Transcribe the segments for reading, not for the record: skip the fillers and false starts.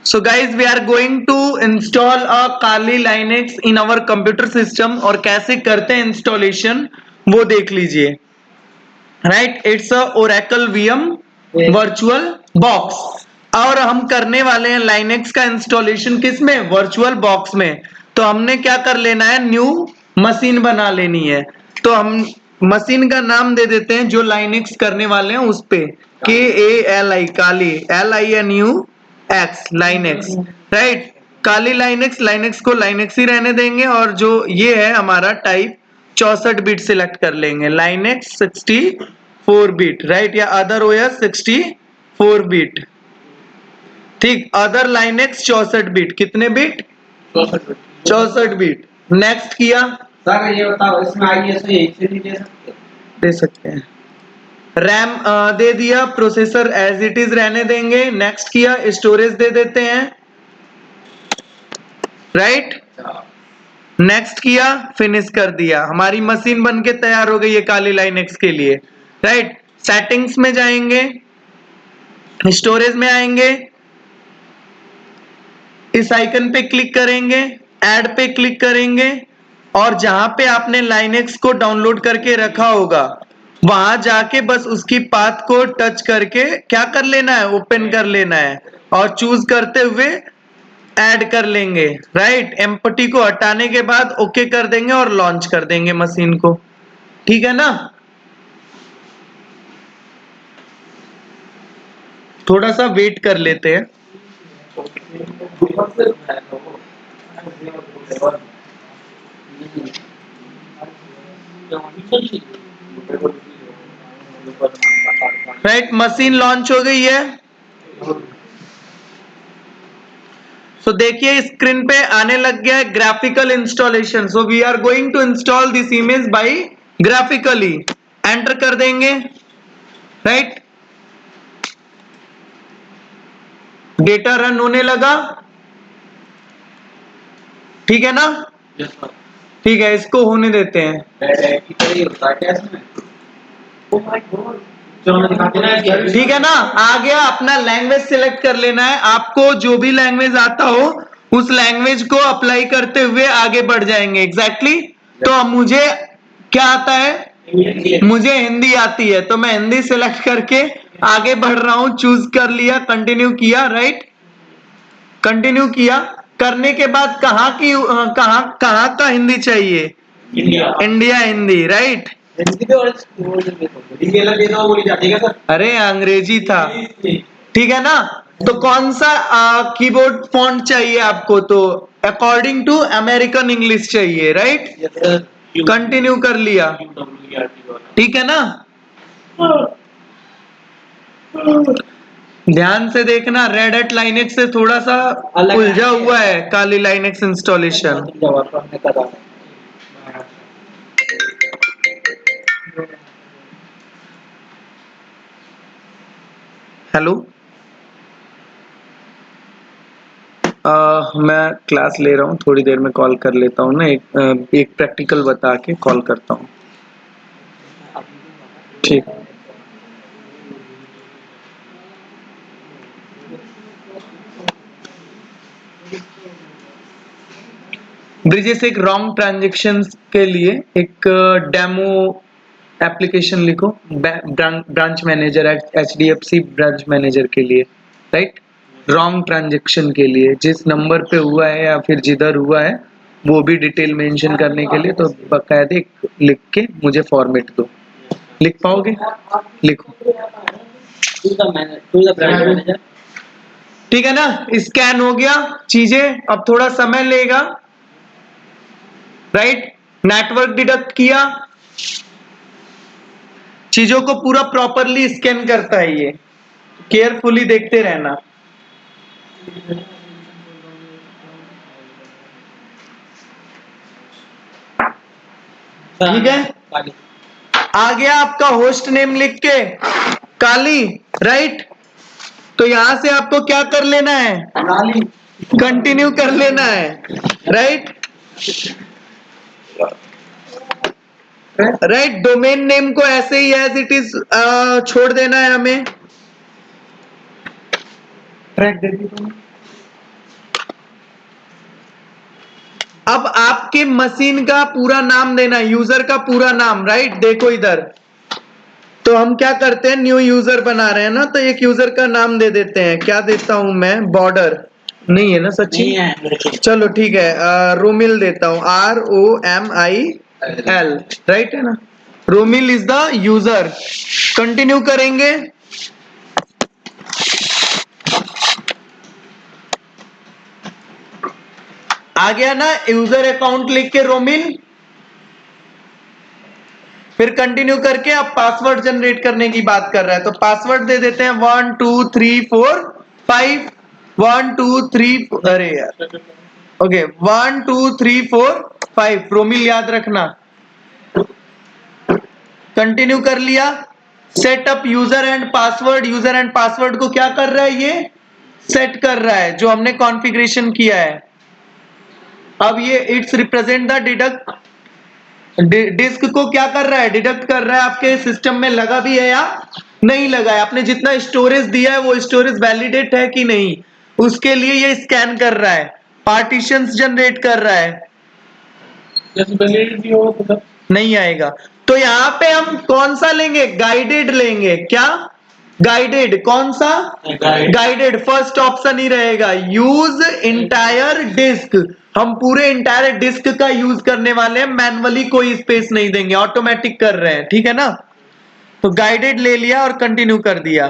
So guys, we are going to install a Kali Linux in our computer system और कैसे करते हैं installation वो देख लीजिए. Right, it's a Oracle VM virtual box और हम करने वाले हैं लाइनेक्स का इंस्टॉलेशन किस में, वर्चुअल बॉक्स में. तो हमने क्या कर लेना है, न्यू मशीन बना लेनी है. तो हम मशीन का नाम दे देते हैं जो लाइनेक्स करने वाले हैं उस पे, KALI, काली, LINUX, लाइनेक्स. राइट, काली लाइनेक्स, लाइनेक्स को लाइनेक्स ही रहने देंगे और जो ये है हमारा टाइप 64 बिट सिलेक्ट कर लेंगे. लाइनेक्स 64 बिट, राइट, या अदर ओएस 64 बिट. ठीक, अदर लाइनेक्स 64 बिट. कितने बिट? 64 बिट. नेक्स्ट किया. सर ये बताओ, इसमें ISO एक से नहीं दे सकते हैं. रैम दे दिया, प्रोसेसर एज इट इज रहने देंगे. नेक्स्ट किया, स्टोरेज दे देते हैं. राइट, नेक्स्ट किया, फिनिश कर दिया. हमारी मशीन बन के तैयार हो गई है काली लाइनेक्स के लिए. राइट, सेटिंग्स में जाएंगे, स्टोरेज में आएंगे, इस आइकन पे क्लिक करेंगे, ऐड पे क्लिक करेंगे और जहां पे आपने लाइनेक्स को डाउनलोड करके रखा होगा वहां जाके बस उसकी पाथ को टच करके क्या कर लेना है, ओपन कर लेना है और चूज करते हुए ऐड कर लेंगे. राइट, एम्प्टी को हटाने के बाद ओके कर देंगे और लॉन्च कर देंगे मशीन को. ठीक है ना. थोड़ा सा वेट कर लेते हैं. राइट, मशीन लॉन्च हो गई है. सो देखिए स्क्रीन पे आने लग गया है graphical installation. So we are going to install this image by graphically. Enter कर देंगे. राइट, डेटा रन होने लगा. ठीक है ना. ठीक है, इसको होने देते हैं. ठीक है ना. आ गया, अपना लैंग्वेज सिलेक्ट कर लेना है. आपको जो भी लैंग्वेज आता हो उस लैंग्वेज को अप्लाई करते हुए आगे बढ़ जाएंगे. एग्जैक्टली. तो मुझे क्या आता है, मुझे हिंदी आती है तो मैं हिंदी सिलेक्ट करके आगे बढ़ रहा हूं. चूज कर लिया, कंटिन्यू किया. राइट, कंटिन्यू किया. करने के बाद कहाँ की कहाँ का हिंदी चाहिए, इंडिया हिंदी. राइट, अरे अंग्रेजी था. ठीक है ना. तो कौन सा कीबोर्ड फॉन्ट चाहिए आपको, तो अकॉर्डिंग टू अमेरिकन इंग्लिश चाहिए. राइट, कंटिन्यू कर लिया. ठीक है ना. ध्यान से देखना, रेड एट लाइनेक्स से थोड़ा सा उलझा हुआ है काली लाइनेक्स इंस्टॉलेशन. हेलो, मैं क्लास ले रहा हूँ, थोड़ी देर में कॉल कर लेता हूँ ना. एक प्रैक्टिकल बता के कॉल करता हूँ. ठीक. ब्रिजेस, एक रॉन्ग ट्रांजेक्शन के लिए एक डेमो एप्लीकेशन लिखो. Branch manager, HDFC branch manager के लिए. राइट, रॉन्ग ट्रांजेक्शन के लिए जिस नंबर पे हुआ है या फिर जिधर हुआ है वो भी डिटेल मेंशन करने के लिए. तो बकायदे लिख के मुझे फॉर्मेट दो. लिख पाओगे? लिखो. ठीक है ना. स्कैन हो गया चीजें, अब थोड़ा समय लेगा. राइट, नेटवर्क डिडक्ट किया, चीजों को पूरा प्रॉपरली स्कैन करता है ये. केयरफुली देखते रहना. ठीक है. आ गया आपका होस्ट नेम लिख के काली. राइट, तो यहां से आपको क्या कर लेना है, कंटिन्यू कर लेना है. राइट, राइट, डोमेन नेम को ऐसे ही एज इट इज छोड़ देना है हमें. ट्रैक दे दी तुमने. आपके मशीन का पूरा नाम देना, यूजर का पूरा नाम, राइट। देखो इधर, तो हम क्या करते हैं, न्यू यूजर बना रहे हैं ना, तो एक यूजर का नाम दे देते हैं। क्या देता हूं मैं, बॉर्डर नहीं है ना सचिन? नहीं है। चलो ठीक है, रोमिल देता हूं, ROMIL, राइट है ना। Romil is the user. Continue करेंगे। आ गया ना यूजर अकाउंट लिख के रोमिल। फिर कंटिन्यू करके अब पासवर्ड जनरेट करने की बात कर रहा है, तो पासवर्ड दे देते हैं 1 2 3 4 5 1 2 3, अरे यार, ओके 1 2 3 4 5, रोमिल याद रखना। कंटिन्यू कर लिया। Setup user and password, user and password को क्या कर रहा है, ये सेट कर रहा है जो हमने कॉन्फ़िगरेशन किया है। अब ये it's represent the deduct, disk को क्या कर रहा है, डिडक्ट कर रहा है आपके सिस्टम में लगा भी है या नहीं लगा है, आपने जितना स्टोरेज दिया है वो स्टोरेज वैलिडेट है कि नहीं, उसके लिए ये स्कैन कर रहा है। पार्टीशंस जनरेट कर रहा है, वैलिडिटी हो तो नहीं आएगा। तो यहां पे हम कौन सा लेंगे, गाइडेड लेंगे। क्या गाइडेड, कौन सा गाइडेड, फर्स्ट ऑप्शन ही रहेगा। यूज इंटायर डिस्क, हम पूरे इंटायर डिस्क का यूज करने वाले हैं, मैनुअली कोई स्पेस नहीं देंगे, ऑटोमेटिक कर रहे हैं, ठीक है ना। तो गाइडेड ले लिया और कंटिन्यू कर दिया।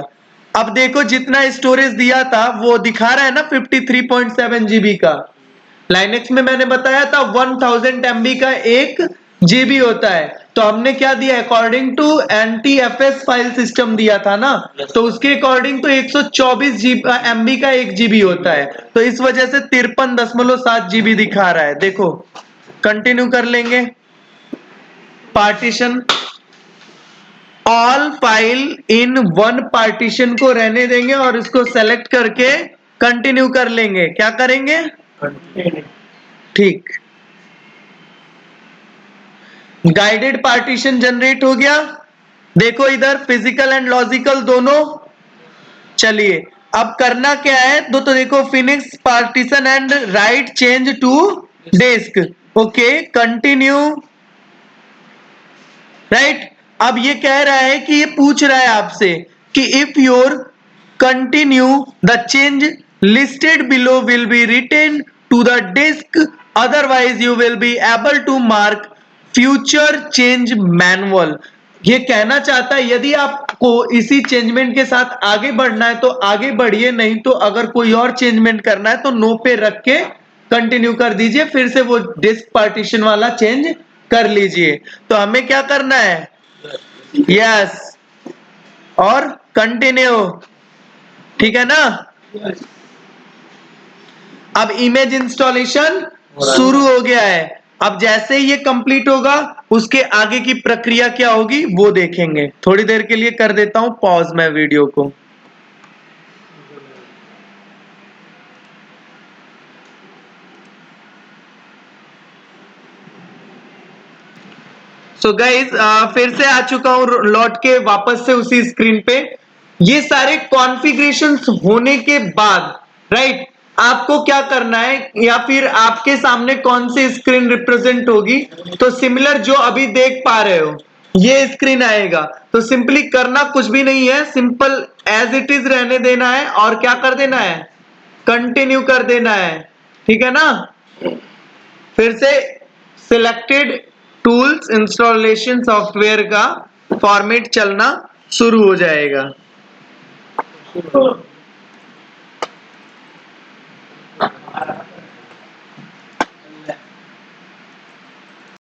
अब देखो जितना स्टोरेज दिया था वो दिखा रहा है ना 53.7 GB का। लाइनेक्स में मैंने बताया था 1000 MB का 1 GB होता है, तो हमने क्या दिया, according to NTFS file system दिया था ना, तो उसके अकॉर्डिंग तो 124 MB का 1 GB होता है, तो इस वजह से 53.7 GB दिखा रहा है। देखो कंटिन्यू कर लेंगे। Partition, all file in one partition को रहने देंगे और इसको सेलेक्ट करके कंटिन्यू कर लेंगे। क्या करेंगे, ठीक। गाइडेड पार्टीशन जनरेट हो गया। देखो इधर फिजिकल एंड लॉजिकल दोनों। चलिए अब करना क्या है, तो देखो finish partition and write change to disk, okay continue, right. अब ये कह रहा है कि ये पूछ रहा है आपसे कि if your continue the change listed below will be written to the disk, otherwise you will be able to mark future change manual. ये कहना चाहता है यदि आपको इसी चेंजमेंट के साथ आगे बढ़ना है तो आगे बढ़िए, नहीं तो अगर कोई और चेंजमेंट करना है तो नो पे रख के कंटिन्यू कर दीजिए, फिर से वो डिस्क पार्टीशन वाला चेंज कर लीजिए। तो हमें क्या करना है, यस और कंटिन्यू, ठीक है ना। अब इमेज इंस्टॉलेशन शुरू हो गया है। अब जैसे ही ये कंप्लीट होगा उसके आगे की प्रक्रिया क्या होगी वो देखेंगे। थोड़ी देर के लिए कर देता हूं पॉज मैं वीडियो को। सो गाइज फिर से आ चुका हूं लौट के वापस से उसी स्क्रीन पे। ये सारे कॉन्फ़िगरेशंस होने के बाद राइट आपको क्या करना है, या फिर आपके सामने कौन सी स्क्रीन रिप्रेजेंट होगी, तो सिमिलर जो अभी देख पा रहे हो ये स्क्रीन आएगा। तो सिंपली करना कुछ भी नहीं है, सिंपल एज इट इज रहने देना है और क्या कर देना है, कंटिन्यू कर देना है, ठीक है ना। फिर से सिलेक्टेड टूल्स इंस्टॉलेशन सॉफ्टवेयर का फॉर्मेट चलना शुरू हो जाएगा।